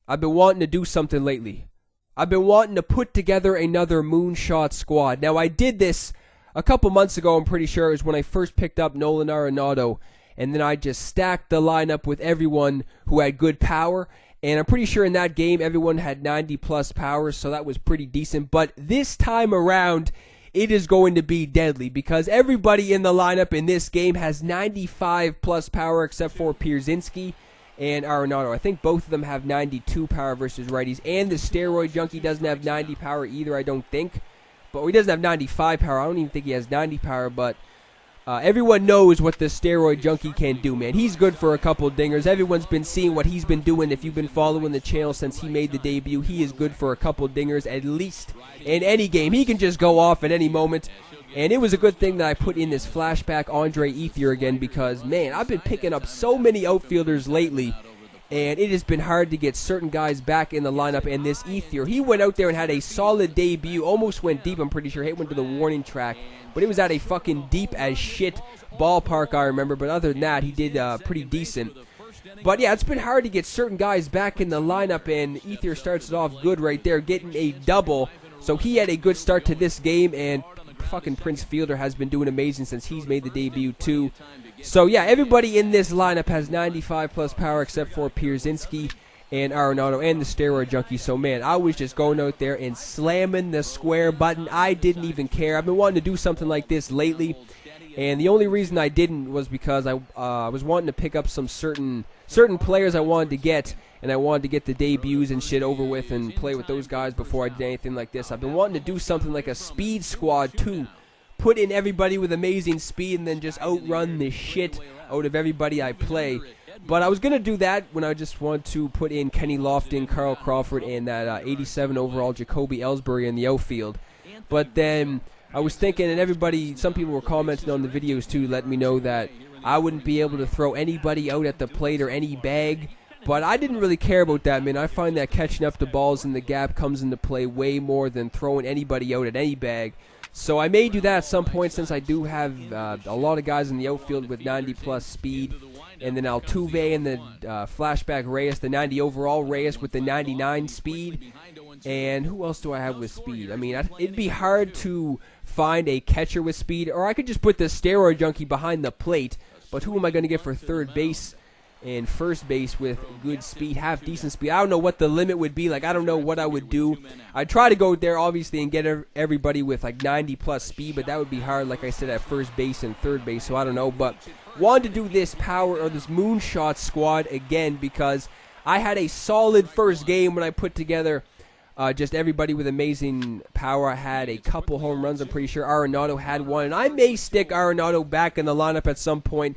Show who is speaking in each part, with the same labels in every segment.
Speaker 1: I've been wanting to do something lately. I've been wanting to put together another Moonshot squad. Now, I did this a couple months ago, I'm pretty sure. It was when I first picked up Nolan Arenado. And then I just stacked the lineup with everyone who had good power. And I'm pretty sure in that game, everyone had 90-plus power, so that was pretty decent. But this time around, it is going to be deadly because everybody in the lineup in this game has 95-plus power except for Pierzynski and Arenado. I think both of them have 92 power versus righties. And the steroid junkie doesn't have 90 power either, I don't think. But he doesn't have 95 power. I don't even think he has 90 power, but everyone knows what the steroid junkie can do, man. He's good for a couple dingers. Everyone's been seeing what he's been doing. If you've been following the channel since he made the debut, he is good for a couple dingers at least in any game. He can just go off at any moment. And it was a good thing that I put in this flashback Andre Ethier again because, man, I've been picking up so many outfielders lately. And it has been hard to get certain guys back in the lineup. And this Ethier, he went out there and had a solid debut. Almost went deep, I'm pretty sure. Hit went to the warning track. But it was at a fucking deep as shit ballpark, I remember. But other than that, he did pretty decent. But yeah, it's been hard to get certain guys back in the lineup. And Ethier starts it off good right there, getting a double. So he had a good start to this game. And fucking Prince Fielder has been doing amazing since he's made the debut too. So yeah, everybody in this lineup has 95-plus power except for Pierzynski and Arenado and the steroid junkie. So man, I was just going out there and slamming the square button. I didn't even care. I've been wanting to do something like this lately, and the only reason I didn't was because I was wanting to pick up some certain players I wanted to get, and I wanted to get the debuts and shit over with and play with those guys before I did anything like this. I've been wanting to do something like a speed squad too. Put in everybody with amazing speed and then just outrun the shit out of everybody I play. But I was going to do that when I just want to put in Kenny Lofton, Carl Crawford, and that 87 overall Jacoby Ellsbury in the outfield. But then I was thinking, and everybody, some people were commenting on the videos too, letting me know that I wouldn't be able to throw anybody out at the plate or any bag. But I didn't really care about that, man. I find that catching up the balls in the gap comes into play way more than throwing anybody out at any bag. So I may do that at some point since I do have a lot of guys in the outfield with 90-plus speed. And then Altuve and the flashback Reyes, the 90 overall Reyes with the 99 speed. And who else do I have with speed? I mean, it'd be hard to find a catcher with speed. Or I could just put the steroid junkie behind the plate. But who am I going to get for third base and first base with good speed, half decent speed? I don't know what the limit would be. Like, I don't know what I would do. I'd try to go there, obviously, and get everybody with, like, 90-plus speed, but that would be hard, like I said, at first base and third base, so I don't know. But wanted to do this power, or this Moonshot squad again, because I had a solid first game when I put together just everybody with amazing power. I had a couple home runs, I'm pretty sure. Arenado had one, and I may stick Arenado back in the lineup at some point.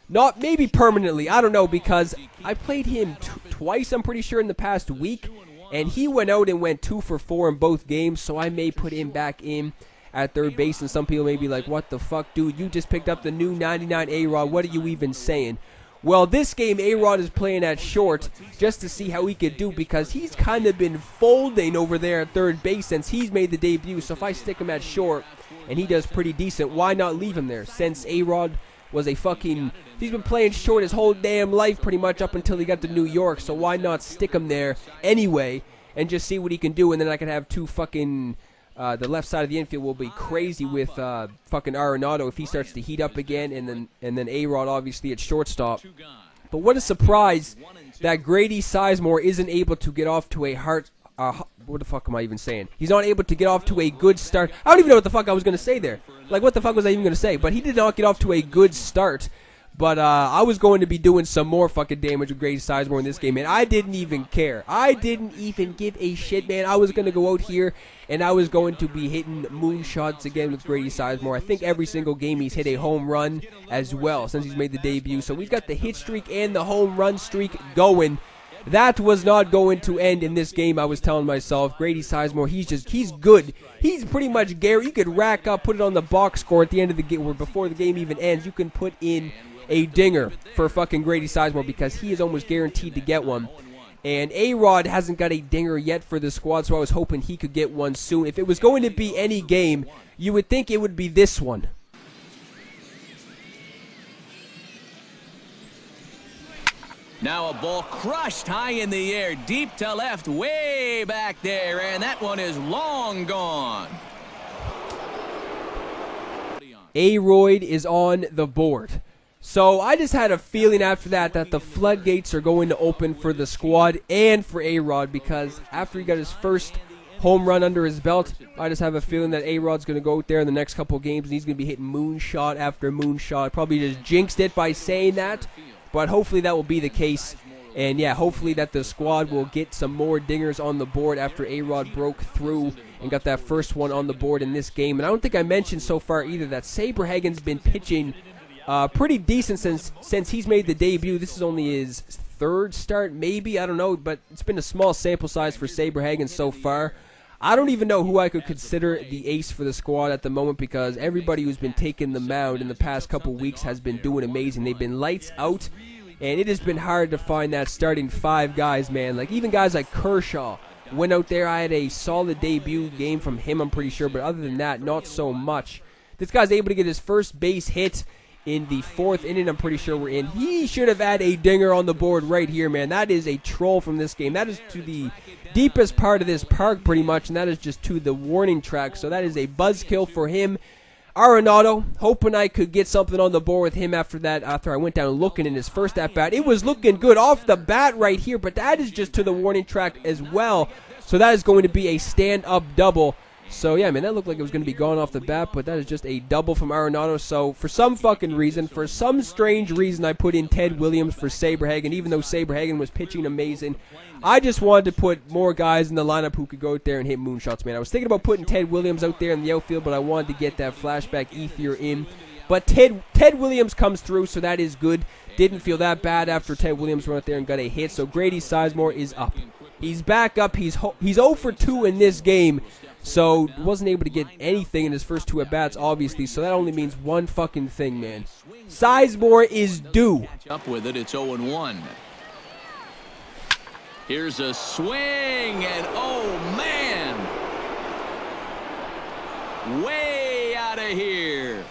Speaker 1: Not maybe permanently, I don't know, because I played him twice, I'm pretty sure, in the past week, and he went out and went 2 for 4 in both games, so I may put him back in at third base, and some people may be like, what the fuck, dude, you just picked up the new 99 A-Rod, what are you even saying? Well, this game, A-Rod is playing at short just to see how he could do, because he's kind of been folding over there at third base since he's made the debut, so if I stick him at short and he does pretty decent, why not leave him there? Since A-Rod was a fucking... He's been playing short his whole damn life pretty much up until he got to New York, so why not stick him there anyway and just see what he can do, and then I can have two fucking... the left side of the infield will be crazy with fucking Arenado if he starts to heat up again, and then A-Rod obviously at shortstop. But what a surprise that Grady Sizemore isn't able to get off to a what the fuck am I even saying? He's not able to get off to a good start. I don't even know what the fuck I was going to say there. Like, what the fuck was I even going to say? But he did not get off to a good start. But I was going to be doing some more fucking damage with Grady Sizemore in this game, man. I didn't even care. I didn't even give a shit, man. I was going to go out here, and I was going to be hitting moonshots again with Grady Sizemore. I think every single game he's hit a home run as well since he's made the debut. So we've got the hit streak and the home run streak going. That was not going to end in this game, I was telling myself. Grady Sizemore, he's good. He's pretty much Gary. You could rack up, put it on the box score at the end of the game, or before the game even ends. You can put in a dinger for fucking Grady Sizemore because he is almost guaranteed to get one. And A-Rod hasn't got a dinger yet for the squad, so I was hoping he could get one soon. If it was going to be any game, you would think it would be this one.
Speaker 2: Now a ball crushed high in the air, deep to left, way back there, and that one is long gone.
Speaker 1: A-Royd is on the board. So I just had a feeling after that the floodgates are going to open for the squad and for A-Rod, because after he got his first home run under his belt, I just have a feeling that A-Rod's going to go out there in the next couple of games and he's going to be hitting moonshot after moonshot. Probably just jinxed it by saying that, but hopefully that will be the case. And yeah, hopefully that the squad will get some more dingers on the board after A-Rod broke through and got that first one on the board in this game. And I don't think I mentioned so far either that Saberhagen's been pitching pretty decent since he's made the debut. This is only his third start, maybe, I don't know, but it's been a small sample size for Saberhagen so far. I don't even know who I could consider the ace for the squad at the moment, because everybody who's been taking the mound in the past couple weeks has been doing amazing. They've been lights out, and it has been hard to find that starting five guys, man. Like, even guys like Kershaw went out there. I had a solid debut game from him, I'm pretty sure, but other than that, not so much. This guy's able to get his first base hit in the fourth inning, I'm pretty sure we're in. He should have had a dinger on the board right here, man. That is a troll from this game. That is to the deepest part of this park, pretty much, and that is just to the warning track. So that is a buzzkill for him. Arenado, hoping I could get something on the board with him after that, after I went down looking in his first at-bat. It was looking good off the bat right here, but that is just to the warning track as well. So that is going to be a stand-up double. So yeah, man, that looked like it was going to be gone off the bat, but that is just a double from Arenado. So for some fucking reason, for some strange reason, I put in Ted Williams for Saberhagen, even though Saberhagen was pitching amazing. I just wanted to put more guys in the lineup who could go out there and hit moonshots, man. I was thinking about putting Ted Williams out there in the outfield, but I wanted to get that flashback ether in. But Ted Williams comes through, so that is good. Didn't feel that bad after Ted Williams went out there and got a hit. So Grady Sizemore is up. He's back up. He's 0 for 2 in this game. So wasn't able to get anything in his first two at-bats, obviously. So that only means one fucking thing, man. Sizemore is due.
Speaker 2: Up with it, it's 0-1. Here's a swing, and oh, man. Way out of here.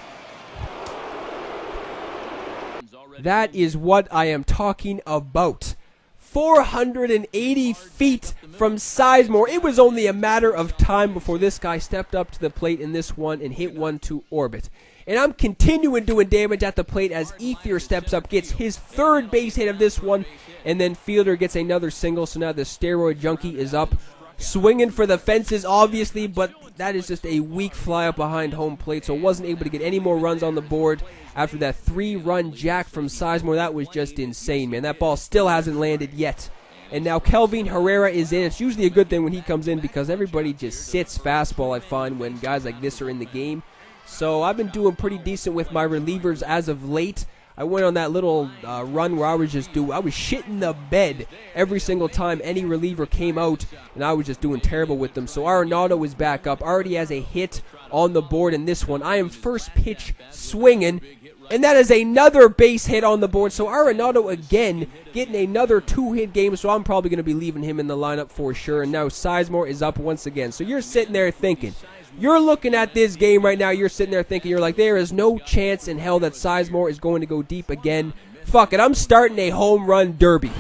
Speaker 1: That is what I am talking about. 480 feet from Sizemore. It was only a matter of time before this guy stepped up to the plate in this one and hit one to orbit. And I'm continuing doing damage at the plate as Ether steps up, gets his third base hit of this one, and then Fielder gets another single. So now the steroid junkie is up, swinging for the fences, obviously, but that is just a weak fly up behind home plate, so wasn't able to get any more runs on the board after that 3-run jack from Sizemore. That was just insane, man. That ball still hasn't landed yet. And now Kelvin Herrera is in. It's usually a good thing when he comes in because everybody just sits fastball, I find, when guys like this are in the game. So I've been doing pretty decent with my relievers as of late. I went on that little run where I was shitting the bed every single time any reliever came out, and I was just doing terrible with them. So Arenado is back up, already has a hit on the board in this one. I am first pitch swinging, and that is another base hit on the board. So Arenado again getting another 2-hit game, so I'm probably going to be leaving him in the lineup for sure. And now Sizemore is up once again. So you're sitting there thinking, you're looking at this game right now, you're sitting there thinking, you're like, there is no chance in hell that Sizemore is going to go deep again. Fuck it, I'm starting a home run derby.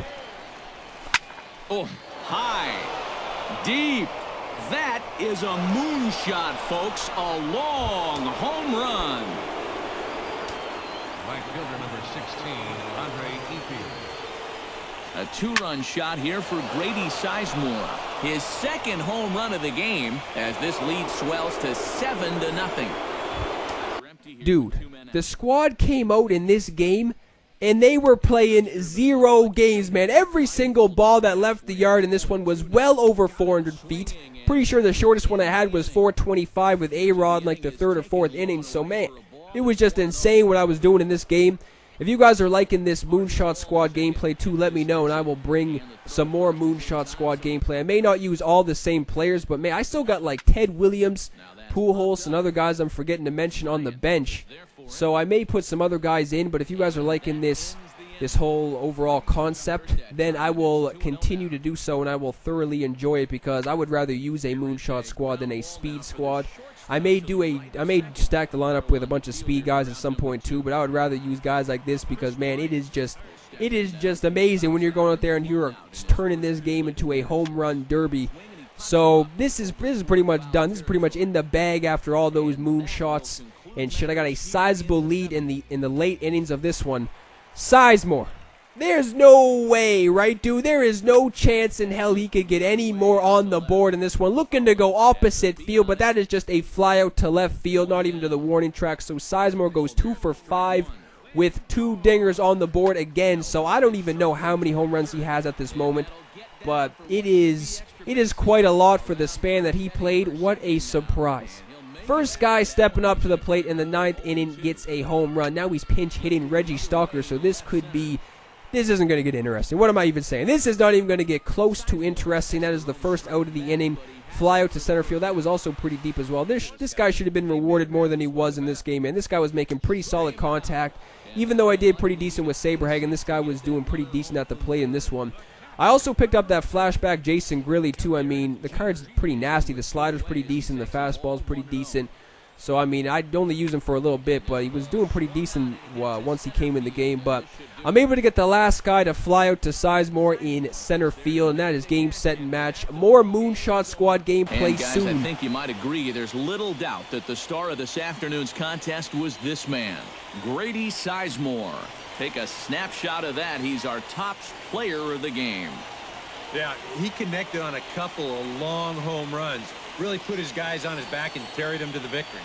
Speaker 2: Oh, high, deep. That is a moonshot, folks. A long home run.
Speaker 3: Right fielder number 16, Andre Efield.
Speaker 2: A 2-run shot here for Grady Sizemore. His second home run of the game as this lead swells to 7-0.
Speaker 1: Dude, the squad came out in this game and they were playing 0 games, man. Every single ball that left the yard in this one was well over 400 feet. Pretty sure the shortest one I had was 425 with A-Rod in like the 3rd or 4th inning. So, man, it was just insane what I was doing in this game. If you guys are liking this Moonshot Squad gameplay too, let me know, and I will bring some more Moonshot Squad gameplay. I may not use all the same players, but man, I still got like Ted Williams, Pujols, and other guys I'm forgetting to mention on the bench. So I may put some other guys in, but if you guys are liking this this whole overall concept, then I will continue to do so and I will thoroughly enjoy it, because I would rather use a moonshot squad than a speed squad. I may stack the lineup with a bunch of speed guys at some point too, but I would rather use guys like this because, man, it is just amazing when you're going out there and you're turning this game into a home run derby. So this is pretty much done. This is pretty much in the bag after all those moonshots and shit. I got a sizable lead in the late innings of this one. Sizemore, there's no way, right, dude? There is no chance in hell he could get any more on the board in this one. Looking to go opposite field, but that is just a fly out to left field, not even to the warning track. So Sizemore goes 2 for 5 with 2 dingers on the board again. So I don't even know how many home runs he has at this moment, but it is quite a lot for the span that he played. What a surprise. First guy stepping up to the plate in the 9th inning gets a home run. Now he's pinch hitting Reggie Stalker, so this isn't going to get interesting. What am I even saying? This is not even going to get close to interesting. That is the first out of the inning. Fly out to center field. That was also pretty deep as well. This guy should have been rewarded more than he was in this game, man. This guy was making pretty solid contact. Even though I did pretty decent with Saberhagen, this guy was doing pretty decent at the plate in this one. I also picked up that flashback Jason Grilly, too. I mean, the card's pretty nasty. The slider's pretty decent. The fastball's pretty decent. So, I mean, I'd only use him for a little bit, but he was doing pretty decent once he came in the game. But I'm able to get the last guy to fly out to Sizemore in center field, and that is game, set, and match. More Moonshot Squad gameplay
Speaker 2: and guys,
Speaker 1: soon.
Speaker 2: I think you might agree there's little doubt that the star of this afternoon's contest was this man, Grady Sizemore. Take a snapshot of that. He's our top player of the game.
Speaker 4: Yeah, he connected on a couple of long home runs. Really put his guys on his back and carried them to the victory.